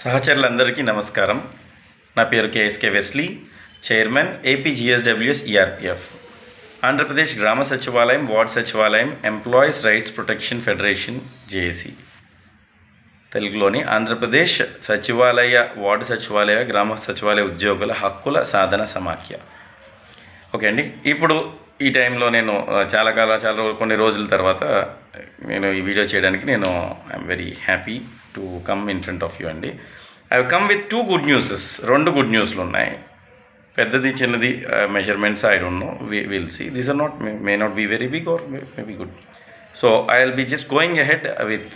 సహచరులందరికీ నమస్కారం. నా పేరు KSK Wesley, chairman APGSWS ERPF, Andhra Pradesh గ్రామ సచివాలయం, వార్డ్ సచివాలయం, employees rights protection federation JAC, తెలుగులోని ఆంధ్రప్రదేశ్ సచివాలయ, వార్డు సచివాలయ, గ్రామ సచివాలయ ఉద్యోగుల హక్కుల సాధన సమాఖ్య. ఓకే అండి, ఇప్పుడు ఈ టైంలో నేను కొన్ని రోజుల తర్వాత నేను ఈ వీడియో చేయడానికి I'm very happy to come in front of you అండి. I come with 2 good newses. 2 good న్యూస్లు ఉన్నాయి. పెద్దది చిన్నది measurements I don't know, will see. These are not may not be very big or may be good. So I will be just going ahead with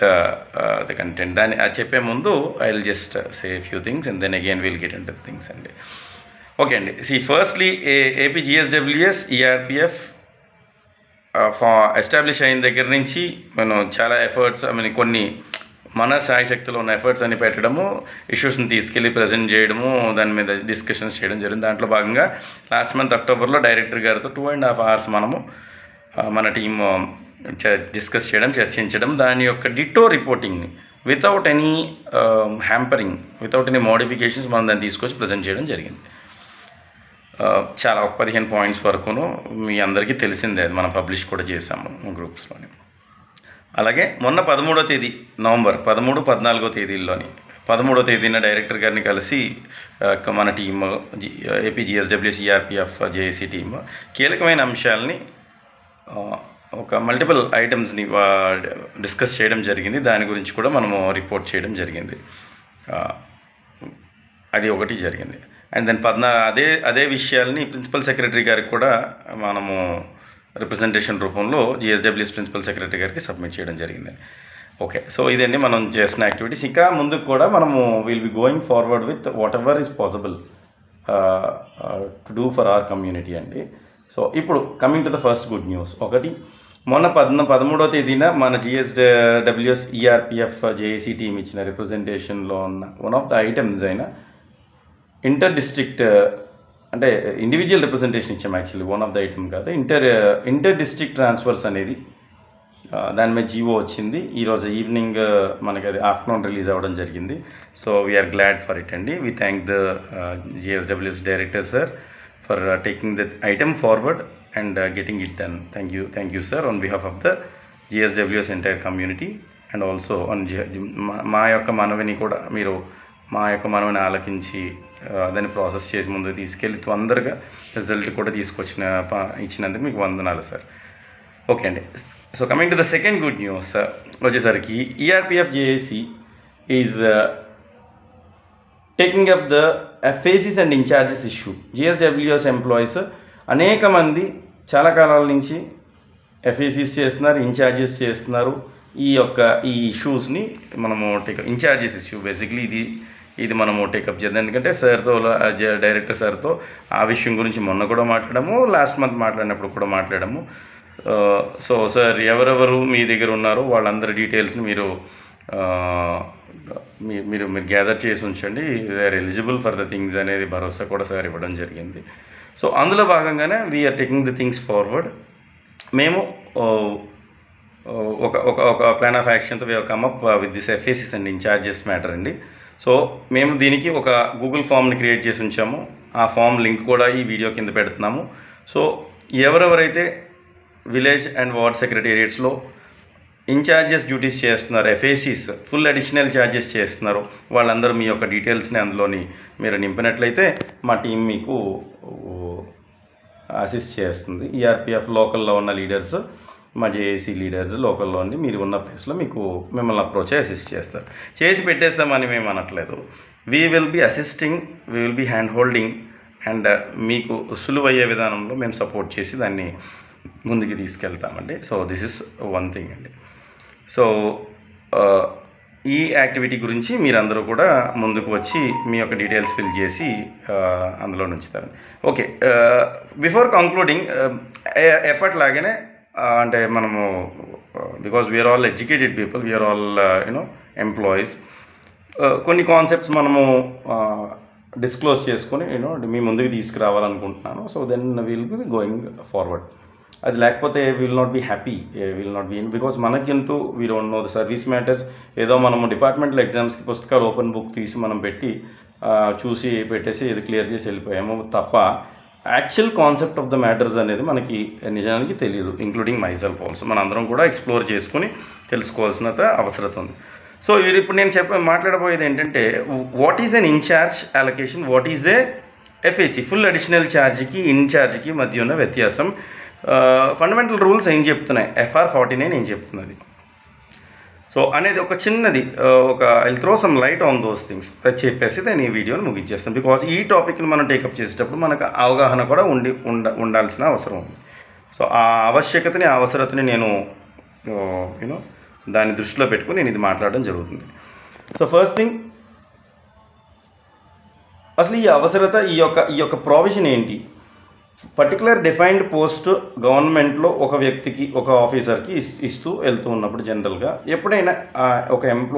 the content. దాన్ని చెప్పే ముందు I will just say few things and then again will get in to things అండి. Okay అండి, firstly ఏపీజీఎస్డబ్ల్యూఎస్ ఈఆర్పీఎఫ్ establish అయిన దగ్గర నుంచి మనం చాలా ఎఫర్ట్స్, కొన్ని మన శాయశక్తిలో ఉన్న ఎఫర్ట్స్ అని పెట్టడము, ఇష్యూస్ని తీసుకెళ్ళి ప్రజెంట్ చేయడము, దాని మీద డిస్కషన్స్ చేయడం జరిగింది. దాంట్లో భాగంగా లాస్ట్ మంత్ అక్టోబర్లో డైరెక్టర్ గారితో 2.5 hours మన టీమ్ డిస్కస్ చేయడం, చర్చించడం, దాని యొక్క డిటో రిపోర్టింగ్ని without any hampering, without any modifications మనం దాన్ని తీసుకొచ్చి ప్రజెంట్ చేయడం జరిగింది. చాలా 15 points వరకును మీ అందరికీ తెలిసిందే, అది మనం పబ్లిష్ కూడా చేసాము గ్రూప్స్లోని. అలాగే మొన్న 13వ తేదీ నవంబర్ 13, 14వ తేదీల్లోని 13వ తేదీన డైరెక్టర్ గారిని కలిసి మన టీమ్ ఏపీజీఎస్డబ్ల్యూఎస్ ఈఆర్పీఎఫ్ జేఏసీ టీమ్ కీలకమైన అంశాలని, ఒక మల్టిపుల్ ఐటమ్స్ని డిస్కస్ చేయడం జరిగింది. దాని గురించి కూడా మనము రిపోర్ట్ చేయడం జరిగింది. అది ఒకటి జరిగింది. అండ్ దెన్ అదే విషయాల్ని ప్రిన్సిపల్ సెక్రటరీ గారికి కూడా మనము రిప్రజెంటేషన్ రూపంలో జిఎస్డబ్ల్యూఎస్ ప్రిన్సిపల్ సెక్రటరీ గారికి సబ్మిట్ చేయడం జరిగింది. ఓకే, సో ఇదండి మనం చేసిన యాక్టివిటీస్. ఇంకా ముందుకు కూడా మనము will be going forward with what ever is possible to do for our community అండి. సో ఇప్పుడు coming to the first good news. ఒకటి, మొన్న 13వ తేదీన మన జిఎస్డబ్ల్యూఎస్ ఈఆర్పీఎఫ్ జేఏసీ టీమ్ ఇచ్చిన రిప్రజెంటేషన్లో ఉన్న వన్ ఆఫ్ ద ఐటమ్స్ అయిన ఇంటర్ డిస్ట్రిక్ట్, అంటే ఇండివిజువల్ రిప్రజెంటేషన్ ఇచ్చాము. Actually one of the item కాదు, ఇంటర్ డిస్ట్రిక్ట్ ట్రాన్స్ఫర్స్ అనేది దాని మీద జీవో వచ్చింది. ఈరోజు ఈవినింగ్ మనకి అది ఆఫ్టర్నూన్ రిలీజ్ అవ్వడం జరిగింది. So we are glad for it అండి. We thank the GSWS director sir for taking the item forward and getting it done. Thank you sir on behalf of the GSWS entire community. And also మా యొక్క మనవిని కూడా మీరు మనవిని ఆలకించి దాన్ని process చేసి ముందుకు తీసుకెళ్ళి తొందరగా రిజల్ట్ కూడా ఇచ్చినందుకు మీకు వందనాలు సార్. ఓకే అండి, so coming to the second good news వచ్చేసరికి ERPF JAC is taking up the FACs and incharges issue. GSWS employees అనేక మంది చాలా కాలాల నుంచి ఎఫ్ఏసీస్ చేస్తున్నారు, ఇన్ఛార్జెస్ చేస్తున్నారు. ఈ ఇష్యూస్ని మనము ఇన్ఛార్జెస్ ఇష్యూ బేసిక్లీ ఇది మనము టేకప్ చేద్దాం. ఎందుకంటే సార్తో, డైరెక్టర్ సార్తో ఆ విషయం గురించి మొన్న కూడా మాట్లాడము, లాస్ట్ మంత్ మాట్లాడినప్పుడు కూడా మాట్లాడము. సో సార్ ఎవరెవరు మీ దగ్గర ఉన్నారో వాళ్ళందరి డీటెయిల్స్ని మీరు గ్యాదర్ చేసి ఉంచండి. They are eligible for the things అనేది భరోసా కూడా సార్ ఇవ్వడం జరిగింది. సో అందులో భాగంగానే we are taking the things forward. మేము ఒక ప్లాన్ ఆఫ్ యాక్షన్తో we come up with this FACs and incharges matter అండి. సో మేము దీనికి ఒక గూగుల్ ఫామ్ని క్రియేట్ చేసి ఉంచాము. ఆ ఫామ్ లింక్ కూడా ఈ వీడియో కింద పెడుతున్నాము. సో ఎవరెవరైతే విలేజ్ అండ్ వార్డ్ సెక్రటేరియట్స్లో ఇన్ఛార్జెస్ డ్యూటీస్ చేస్తున్నారు, ఎఫ్ఏసీస్ ఫుల్ అడిషనల్ ఛార్జెస్ చేస్తున్నారు, వాళ్ళందరూ మీ యొక్క డీటెయిల్స్ని అందులోని మీరు నింపినట్లయితే మా టీం మీకు అసిస్ట్ చేస్తుంది. ఈఆర్పీఎఫ్ లోకల్లో ఉన్న లీడర్స్, మా జేఏసీ లీడర్స్ లోకల్లో ఉండి మీరు ఉన్న ప్లేస్లో మిమ్మల్ని అప్రోచ్ అసిస్ట్ చేస్తారు. చేసి పెట్టేస్తామని మేము అనట్లేదు. We will be assisting, we will be hand holding and మీకు సులువయ్యే విధానంలో మేము సపోర్ట్ చేసి దాన్ని ముందుకు తీసుకెళ్తామండి. So this is one thing అండి. సో ఈ యాక్టివిటీ గురించి మీరందరూ కూడా ముందుకు వచ్చి మీ యొక్క డీటెయిల్స్ ఫిల్ చేసి అందులో ఉంచుతారు. ఓకే, బిఫోర్ కంక్లూడింగ్, ఎప్పట్లాగానే అంటే మనము because we are all educated people, we are all employees, కొన్ని కాన్సెప్ట్స్ మనము డిస్క్లోజ్ చేసుకొని మీ ముందుకు తీసుకురావాలనుకుంటున్నాను. So then will be going forward. అది లేకపోతే will not be happy, will not be because మనకంటూ we don't know the service matters. ఏదో మనము డిపార్ట్మెంటల్ ఎగ్జామ్స్కి పుస్తకాలు ఓపెన్ బుక్ తీసి మనం పెట్టి చూసి పెట్టేసి ఇది క్లియర్ చేసి వెళ్ళిపోయాము తప్ప actual concept of the matters అనేది మనకి నిజానికి తెలియదు, ఇంక్లూడింగ్ మైసెల్ఫ్ ఆల్సో. మన అందరం కూడా ఎక్స్ప్లోర్ చేసుకుని తెలుసుకోవాల్సిన అవసరం ఉంది. సో ఇప్పుడు నేను మాట్లాడబోయేది ఏంటంటే what is an incharge allocation, what is a FAC full additional ఛార్జ్కి ఇన్ఛార్జ్కి మధ్య ఉన్న వ్యత్యాసం, ఫండమెంటల్ రూల్స్ ఏం చెప్తున్నాయి, FR 49 ఏం చెప్తున్నది. సో అనేది ఒక చిన్నది I'll throw some light on those things చెప్పేసి నేను ఈ వీడియోని ముగించేస్తాను. బికాజ్ ఈ టాపిక్ని మనం టేకప్ చేసేటప్పుడు మనకు అవగాహన కూడా ఉండాల్సిన అవసరం ఉంది. సో ఆ ఆవశ్యకతని అవసరతని నేను యూనో దాన్ని దృష్టిలో పెట్టుకుని నేను ఇది మాట్లాడడం జరుగుతుంది. సో ఫస్ట్ థింగ్, అసలు ఈ అవసరత ఈ యొక్క ప్రావిజన్ ఏంటి? పర్టికులర్ డిఫైన్డ్ పోస్ట్ గవర్నమెంట్లో ఒక వ్యక్తికి ఒక ఆఫీసర్కి ఇస్తూ వెళ్తూ ఉన్నప్పుడు జనరల్గా ఎప్పుడైనా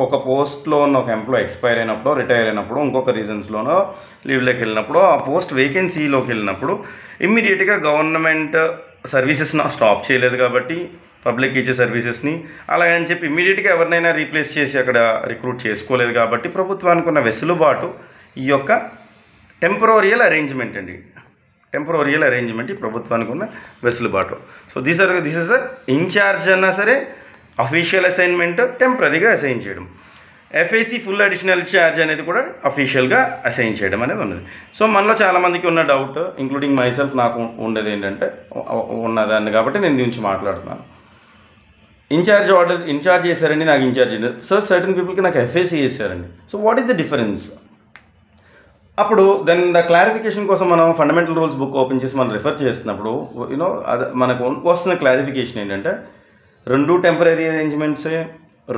ఒక పోస్ట్లో ఉన్న ఒక ఎంప్లాయ్ ఎక్స్పైర్ అయినప్పుడు, రిటైర్ అయినప్పుడు, ఇంకొక రీజన్స్లోనో లీవ్లోకి వెళ్ళినప్పుడు, ఆ పోస్ట్ వేకెన్సీలోకి వెళ్ళినప్పుడు ఇమ్మీడియట్గా గవర్నమెంట్ సర్వీసెస్ని స్టాప్ చేయలేదు కాబట్టి పబ్లిక్ ఇచ్చే సర్వీసెస్ని అలాగని చెప్పి ఇమ్మీడియట్గా ఎవరినైనా రీప్లేస్ చేసి అక్కడ రిక్రూట్ చేసుకోలేదు కాబట్టి ప్రభుత్వానికి ఉన్న వెసులుబాటు ఈ యొక్క టెంపరోరియల్ అరేంజ్మెంట్ అండి. టెంపరోరియల్ అరేంజ్మెంట్ ఈ ప్రభుత్వానికి ఉన్న వెసులుబాటు. సో దిస్ ఇస్ ఇన్ఛార్జ్ అన్నా సరే అఫీషియల్ అసైన్మెంట్ టెంపరీగా అసైన్ చేయడం. ఎఫ్ఏసి ఫుల్ అడిషనల్ ఛార్జ్ అనేది కూడా అఫీషియల్గా అసైన్ చేయడం అనేది ఉన్నది. సో మనలో చాలామందికి ఉన్న డౌట్, ఇంక్లూడింగ్ మైసెల్ఫ్, నాకు ఉండేది ఏంటంటే ఉన్నదాన్ని కాబట్టి నేను దీని గురించి మాట్లాడుతున్నాను. ఇన్ఛార్జ్ చేశారండి, నాకు ఇన్ఛార్జ్ సర్టన్ పీపుల్కి నాకు ఎఫ్ఏసి చేశారండి. So what is the difference? అప్పుడు దాని క్లారిఫికేషన్ కోసం మనం ఫండమెంటల్ రూల్స్ బుక్ ఓపెన్ చేసి మనం రిఫర్ చేస్తున్నప్పుడు యూనో అది మనకు వస్తున్న క్లారిఫికేషన్ ఏంటంటే 2 టెంపరీ అరేంజ్మెంట్సే,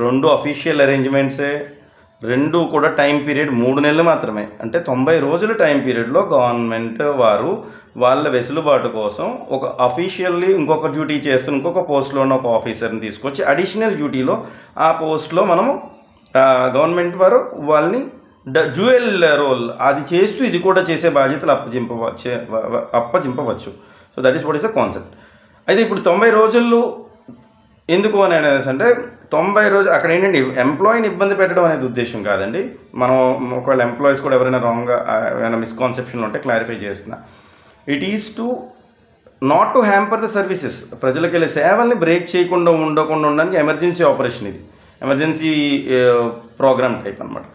2 అఫీషియల్ అరేంజ్మెంట్సే, 2 కూడా టైం పీరియడ్ 3 నెలలు మాత్రమే. అంటే 90 రోజుల టైం పీరియడ్లో గవర్నమెంట్ వారు వాళ్ళ వెసులుబాటు కోసం ఒక అఫీషియల్లీ ఇంకొక డ్యూటీ చేస్తున్న ఇంకొక పోస్ట్లో ఉన్న ఒక ఆఫీసర్ని తీసుకొచ్చి అడిషనల్ డ్యూటీలో ఆ పోస్ట్లో మనము గవర్నమెంట్ వారు వాళ్ళని డ్యూయల్ రోల్ అది చేస్తూ ఇది కూడా చేసే బాధ్యతలు అప్పజింపవచ్చు. So that is what is the concept. అయితే ఇప్పుడు 90 రోజులు ఎందుకు అని అనేది అంటే 90 రోజులు అక్కడ ఏంటంటే ఎంప్లాయీని ఇబ్బంది పెట్టడం అనేది ఉద్దేశం కాదండి. మనం ఒకవేళ ఎంప్లాయీస్ కూడా ఎవరైనా రాంగ్గా ఏమైనా మిస్కాన్సెప్షన్ ఉంటే క్లారిఫై చేస్తున్నా. It is to not to hamper the services, ప్రజలకు వెళ్ళే సేవల్ని బ్రేక్ చేయకుండా ఉండడానికి ఎమర్జెన్సీ ఆపరేషన్, ఇది ఎమర్జెన్సీ ప్రోగ్రామ్ టైప్ అనమాట.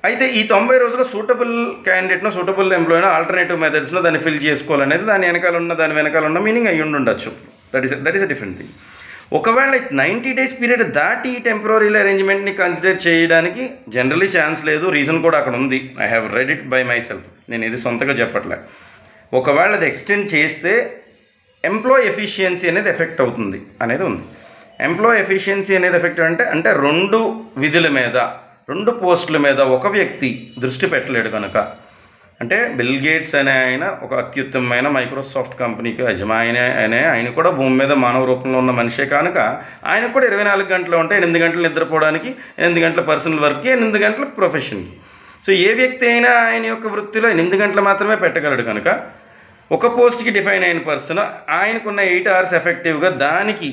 అయితే ఈ 90 రోజుల్లో సూటబుల్ క్యాండిడేట్నో సూటబుల్ ఎంప్లాయీనో ఆల్టర్నేటివ్ మెథడ్స్లో దాన్ని ఫిల్ చేసుకోవాలనేది దాని వెనకాల ఉన్న మీనింగ్ అయ్యి ఉండొచ్చు. That is a different thing. ఒకవేళ 90 days పీరియడ్ దాటి టెంపరీ అరేంజ్మెంట్ని కన్సిడర్ చేయడానికి జనరలీ ఛాన్స్ లేదు. రీజన్ కూడా అక్కడ ఉంది. I have read it by my self, నేను ఇది సొంతగా చెప్పట్లే. ఒకవేళ అది ఎక్స్టెండ్ చేస్తే ఎంప్లాయీ ఎఫిషియన్సీ అనేది ఎఫెక్ట్ అవుతుంది అనేది ఉంది. ఎంప్లాయీ ఎఫిషియన్సీ అనేది ఎఫెక్ట్ అంటే 2 విధుల మీద 2 పోస్టుల మీద ఒక వ్యక్తి దృష్టి పెట్టలేడు కనుక, అంటే బిల్ గేట్స్ అనే ఆయన ఒక అత్యుత్తమమైన మైక్రోసాఫ్ట్ కంపెనీకి యజమాని ఆయన కూడా భూమి మీద మానవ రూపంలో ఉన్న మనిషే కనుక ఆయన కూడా 24 గంటలు ఉంటే 8 గంటలు నిద్రపోవడానికి, 8 గంటల పర్సనల్ వర్క్కి, 8 గంటల ప్రొఫెషన్కి. సో ఏ వ్యక్తి అయినా ఆయన యొక్క వృత్తిలో 8 గంటలు మాత్రమే పెట్టగలడు కనుక ఒక పోస్ట్కి డిఫైన్ అయిన పర్సన్ ఆయనకున్న 8 hours ఎఫెక్టివ్గా దానికి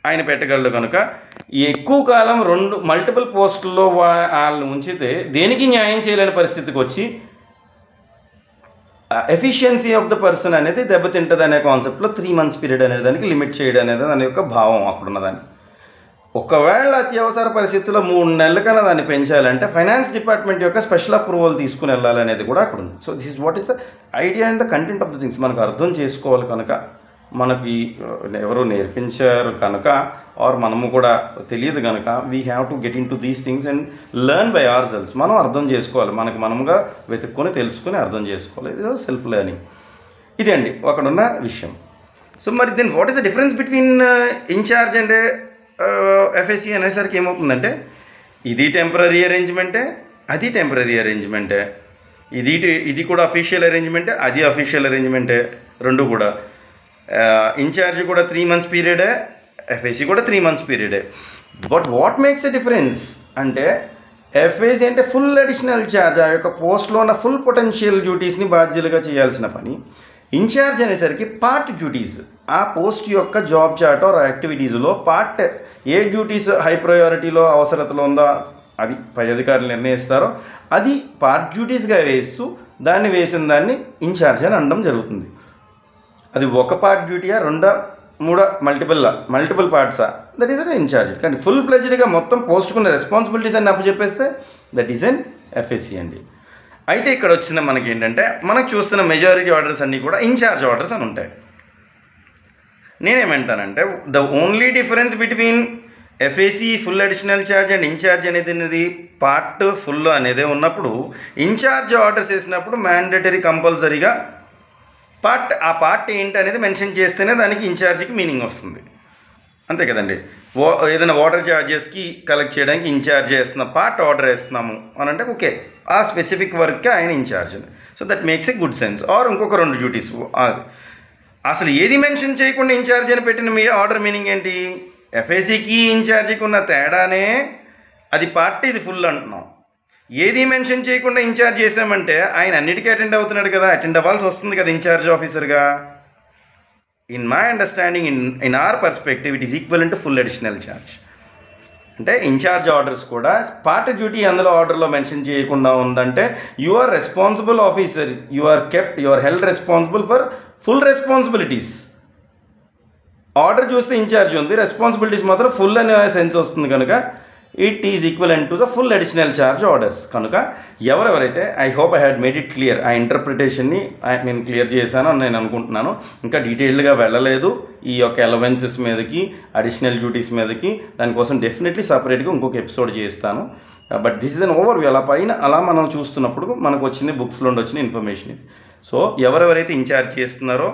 ఆయన పెట్టగలడు కనుక ఎక్కువ కాలం మల్టిపుల్ పోస్టుల్లో వాళ్ళని ఉంచితే దేనికి న్యాయం చేయలేని పరిస్థితికి వచ్చి ఎఫిషియన్సీ ఆఫ్ ద పర్సన్ అనేది దెబ్బతింటుంది అనే కాన్సెప్ట్లో 3 months పీరియడ్ అనే దానికి లిమిట్ చేయడం అనేది దాని యొక్క భావం అక్కడున్నదాన్ని. ఒకవేళ అత్యవసర పరిస్థితుల్లో 3 నెలల కన్నా దాన్ని పెంచాలంటే ఫైనాన్స్ డిపార్ట్మెంట్ యొక్క స్పెషల్ అప్రూవల్ తీసుకుని వెళ్ళాలనేది కూడా అక్కడ ఉంది. So this is what is the idea and the content of the things. మనకు అర్థం చేసుకోవాలి కనుక, మనకి ఎవరో నేర్పించారు కనుక, ఆర్ మనము కూడా తెలియదు కనుక we have to get in to these things and learn by our cells. మనం అర్థం చేసుకోవాలి, మనముగా వెతుక్కొని తెలుసుకొని అర్థం చేసుకోవాలి. ఇది సెల్ఫ్ లెర్నింగ్. ఇది అండి అక్కడున్న విషయం. సో మరి then what is the difference between incharge and FSC అనేసరికి ఏమవుతుందంటే ఇది టెంపరీ అరేంజ్మెంటే, అది టెంపరీ అరేంజ్మెంటే, ఇది కూడా అఫీషియల్ అరేంజ్మెంటే, అది అఫీషియల్ అరేంజ్మెంటే, 2 కూడా. ఇన్ఛార్జ్ కూడా 3 months పీరియడే, ఎఫ్ఏసి కూడా 3 months పీరియడే. But what makes a difference అంటే ఎఫ్ఏసి అంటే ఫుల్ అడిషనల్ ఛార్జ్, ఆ యొక్క పోస్ట్లో ఉన్న ఫుల్ పొటెన్షియల్ డ్యూటీస్ని బాధ్యులుగా చేయాల్సిన పని. ఇన్ఛార్జ్ అనేసరికి పార్ట్ డ్యూటీస్, ఆ పోస్ట్ యొక్క జాబ్ చార్ట్ ఆర్ యాక్టివిటీస్లో పార్ట్ ఏ డ్యూటీస్ హై ప్రయారిటీలో అవసరతలో ఉందో అది పై అధికారులు నిర్ణయిస్తారో అది పార్ట్ డ్యూటీస్గా వేస్తూ దాన్ని వేసిన దాన్ని ఇన్ఛార్జ్ అని అనడం జరుగుతుంది. అది ఒక పార్ట్ డ్యూటీయా, రెండా, మూడా, మల్టిపుల్ పార్ట్సా, దట్ ఈస్ అన్ ఇన్ఛార్జ్. కానీ ఫుల్ ఫ్లెడ్జ్డ్గా మొత్తం పోస్ట్కున్న రెస్పాన్సిబిలిటీస్ అన్ని అప్పచెప్పేస్తే దట్ ఈస్ అన్ ఎఫ్ఎస్సి అండి. అయితే ఇక్కడ వచ్చిన మనకి ఏంటంటే మనకు చూస్తున్న మెజారిటీ ఆర్డర్స్ అన్నీ కూడా ఇన్ఛార్జ్ ఆర్డర్స్ అని ఉంటాయి. నేనేమంటానంటే the only difference between FAC full additional charge and incharge అనేది పార్ట్ ఫుల్ అనేది ఉన్నప్పుడు ఇన్ఛార్జ్ ఆర్డర్స్ వేసినప్పుడు మ్యాండేటరీ కంపల్సరీగా ఆ పార్ట్ ఏంటి అనేది మెన్షన్ చేస్తేనే దానికి ఇన్ఛార్జ్కి మీనింగ్ వస్తుంది, అంతే కదండి. ఏదైనా వాటర్ ఛార్జెస్కి కలెక్ట్ చేయడానికి ఇన్ఛార్జ్ చేస్తున్న పార్ట్ ఆర్డర్ వేస్తున్నాము అని అంటే ఓకే, ఆ స్పెసిఫిక్ వర్క్కి ఆయన incharge. So that makes a good sense. Or ఇంకొక 2 డ్యూటీస్, అసలు ఏది మెన్షన్ చేయకుండా ఇన్ఛార్జ్ అని పెట్టిన మీ ఆర్డర్ మీనింగ్ ఏంటి? ఎఫ్ఏసికి ఇన్ఛార్జికి ఉన్న తేడానే అది పార్ట్ ఇది ఫుల్ అంటున్నాం. ఏది మెన్షన్ చేయకుండా ఇన్ఛార్జ్ చేసామంటే ఆయన అన్నిటికీ అటెండ్ అవుతున్నాడు కదా, అటెండ్ అవ్వాల్సి వస్తుంది కదా ఇన్ఛార్జ్ ఆఫీసర్గా. In my understanding, in our perspective, it is equal to full additional charge. అంటే ఇన్ఛార్జ్ ఆర్డర్స్ కూడా పార్ట్ డ్యూటీ అందులో ఆర్డర్లో మెన్షన్ చేయకుండా ఉందంటే you are responsible officer, you are held responsible for full responsibilities. Order చూస్తే incharge ఉంది, responsibilities మాత్రం full అనే సెన్స్ వస్తుంది కనుక it is equivalent to the full additional charge orders. కనుక ఎవరెవరైతే, I hope I had made it clear, ఆ ఇంటర్ప్రిటేషన్ని నేను క్లియర్ చేశాను అని నేను అనుకుంటున్నాను. ఇంకా డీటెయిల్డ్గా వెళ్ళలేదు ఈ యొక్క అలవెన్సెస్ మీదకి, అడిషనల్ డ్యూటీస్ మీదకి. దానికోసం డెఫినెట్లీ సపరేట్గా ఇంకొక ఎపిసోడ్ చేస్తాను. But this is an overview. అలా మనం చూస్తున్నప్పుడు మనకు వచ్చింది బుక్స్లో వచ్చిన ఇన్ఫర్మేషన్ ఇది. సో ఎవరెవరైతే ఇన్ఛార్జ్ చేస్తున్నారో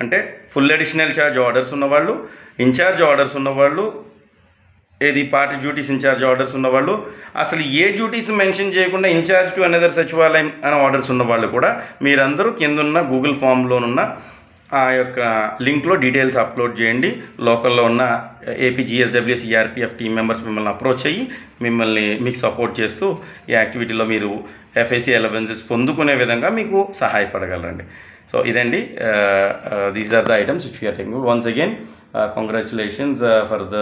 అంటే ఫుల్ అడిషనల్ ఛార్జ్ ఆర్డర్స్ ఉన్నవాళ్ళు, ఇన్ఛార్జ్ ఆర్డర్స్ ఉన్నవాళ్ళు, ఏది పార్ట్ డ్యూటీస్ ఇన్ఛార్జ్ ఆర్డర్స్ ఉన్నవాళ్ళు, అసలు ఏ డ్యూటీస్ మెన్షన్ చేయకుండా ఇన్ఛార్జ్ టు అనదర్ సచివాలయం అనే ఆర్డర్స్ ఉన్నవాళ్ళు కూడా మీరందరూ కిందున్న గూగుల్ ఫామ్లోనున్న ఆ యొక్క లింక్లో డీటెయిల్స్ అప్లోడ్ చేయండి. లోకల్లో ఉన్న ఏపీ జిఎస్డబ్ల్యూఎస్ ఈఆర్పిఎఫ్ టీమ్ మెంబర్స్ మిమ్మల్ని అప్రోచ్ అయ్యి మీకు సపోర్ట్ చేస్తూ ఈ యాక్టివిటీలో మీరు ఎఫ్ఏసి అలవెన్సెస్ పొందుకునే విధంగా మీకు సహాయపడగలరండి. సో ఇదండి, these are the items which we're taking. Once again congratulations for the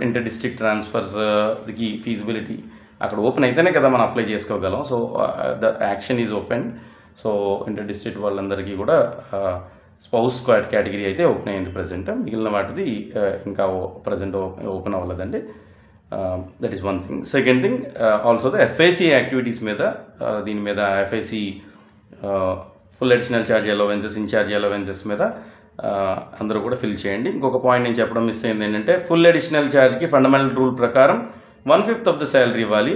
inter district ట్రాన్స్ఫర్స్కి ఫీజిబిలిటీ అక్కడ ఓపెన్ అయితేనే కదా మనం అప్లై చేసుకోగలం. So the action is open. So inter district వాళ్ళందరికీ కూడా స్పౌస్ కేటగిరీ అయితే ఓపెన్ అయింది ప్రజెంట్. మిగిలిన వాటిది ఇంకా ప్రజెంట్ ఓపెన్ అవ్వలేదండి. That is one thing. Second thing, also the FAC activities మీద, దీని మీద FAC full additional charge allowances, incharge allowances మీద అందరూ కూడా ఫిల్ చేయండి. ఇంకొక పాయింట్ నేను చెప్పడం మిస్ అయింది ఏంటంటే ఫుల్ అడిషనల్ ఛార్జ్కి ఫండమెంటల్ రూల్ ప్రకారం 1/5 ఆఫ్ ద శాలరీ ఇవ్వాలి.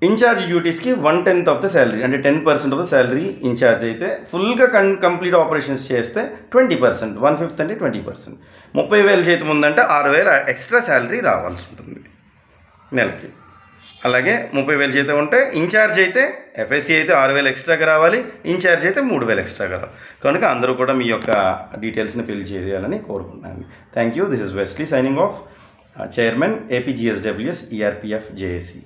ఇన్ఛార్జ్ డ్యూటీస్కి 1/10 ఆఫ్ ద శాలరీ, అంటే 10% ఆఫ్ ద శాలరీ ఇన్ఛార్జ్ అయితే, ఫుల్గా కంప్లీట్ ఆపరేషన్స్ చేస్తే 20%, 1/5 అంటే 20%. 30,000 జీతం ఉందంటే 6,000 ఎక్స్ట్రా శాలరీ రావాల్సి ఉంటుంది నెలకి. అలాగే 30,000 జీతం ఉంటే ఇన్ఛార్జ్ అయితే ఎఫ్ఎస్సి అయితే 6,000 ఎక్స్ట్రాగా రావాలి, ఇన్ఛార్జ్ అయితే 3,000 ఎక్స్ట్రాగా రావాలి. కనుక అందరూ కూడా మీ యొక్క డీటెయిల్స్ని ఫిల్ చేయాలని కోరుకుంటున్నాను. Thank you. This is Wesley signing off, chairman AP GSWS ఈఆర్పిఎఫ్ JAC.